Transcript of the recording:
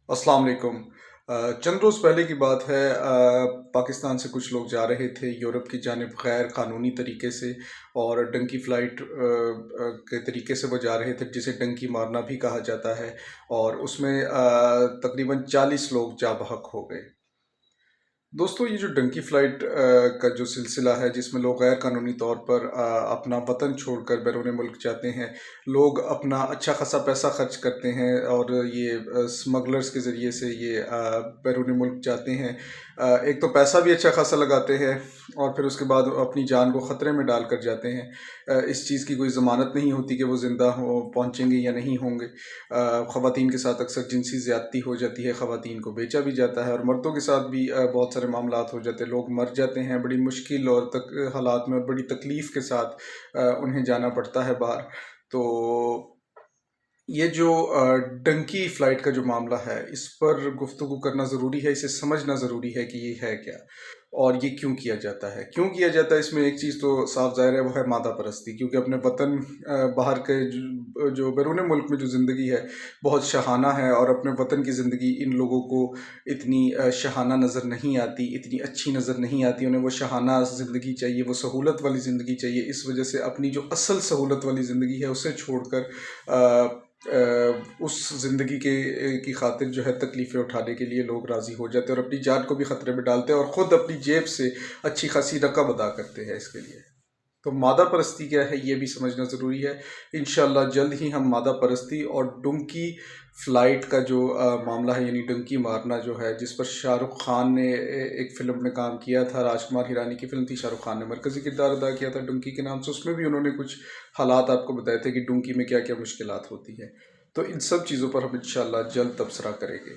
अस्सलाम वालेकुम। चंद रोज़ पहले की बात है। पाकिस्तान से कुछ लोग जा रहे थे यूरोप की जानिब गैर क़ानूनी तरीके से, और डंकी फ़्लाइट के तरीके से वो जा रहे थे, जिसे डंकी मारना भी कहा जाता है। और उसमें तकरीबन 40 लोग जा बहक हो गए। दोस्तों, ये जो डंकी फ़्लाइट का जो सिलसिला है, जिसमें लोग गैर कानूनी तौर पर अपना वतन छोड़कर बैरून मुल्क जाते हैं, लोग अपना अच्छा खासा पैसा खर्च करते हैं और ये स्मगलर्स के ज़रिए से ये बैरून मुल्क जाते हैं। एक तो पैसा भी अच्छा खासा लगाते हैं, और फिर उसके बाद अपनी जान को ख़तरे में डाल कर जाते हैं। इस चीज़ की कोई ज़मानत नहीं होती कि वो ज़िंदा हो पहुँचेंगे या नहीं होंगे। ख़वातीन के साथ अक्सर जिनसी ज़्यादती हो जाती है, ख़वातीन को बेचा भी जाता है, और मर्दों के साथ भी बहुत सारे मामलात हो जाते हैं। लोग मर जाते हैं बड़ी मुश्किल और हालात में, और बड़ी तकलीफ़ के साथ उन्हें जाना पड़ता है बाहर। तो ये जो डंकी फ़्लाइट का जो मामला है, इस पर गुफ्तगू करना ज़रूरी है, इसे समझना ज़रूरी है कि ये है क्या और ये क्यों किया जाता है। क्यों किया जाता है, इसमें एक चीज़ तो साफ ज़ाहिर है, वो है मादा परस्ती। क्योंकि अपने वतन बाहर के जो बैरून मुल्क में जो ज़िंदगी है, बहुत शहाना है, और अपने वतन की ज़िंदगी इन लोगों को इतनी शहाना नज़र नहीं आती, इतनी अच्छी नज़र नहीं आती। उन्हें वो शहाना ज़िंदगी चाहिए, वो सहूलत वाली ज़िंदगी चाहिए। इस वजह से अपनी जो असल सहूलत वाली ज़िंदगी है, उसे छोड़कर उस ज़िंदगी की खातिर जो है तकलीफ़ें उठाने के लिए लोग राज़ी हो जाते हैं, और अपनी जान को भी ख़तरे में डालते हैं, और ख़ुद अपनी जेब से अच्छी खासी रकम अदा करते हैं इसके लिए। तो मादा परस्ती क्या है, ये भी समझना ज़रूरी है। इंशाअल्लाह जल्द ही हम मादा परस्ती और डंकी फ़्लाइट का जो मामला है, यानी डंकी मारना जो है, जिस पर शाहरुख खान ने एक फ़िल्म में काम किया था, राजकुमार हिरानी की फ़िल्म थी, शाहरुख खान ने मरकज़ी किरदार अदा किया था डंकी के नाम से। उसमें भी उन्होंने कुछ हालात आपको बताए थे कि डंकी में क्या क्या मुश्किलात होती हैं। तो इन सब चीज़ों पर हम इंशाअल्लाह जल्द तबसरा करेंगे।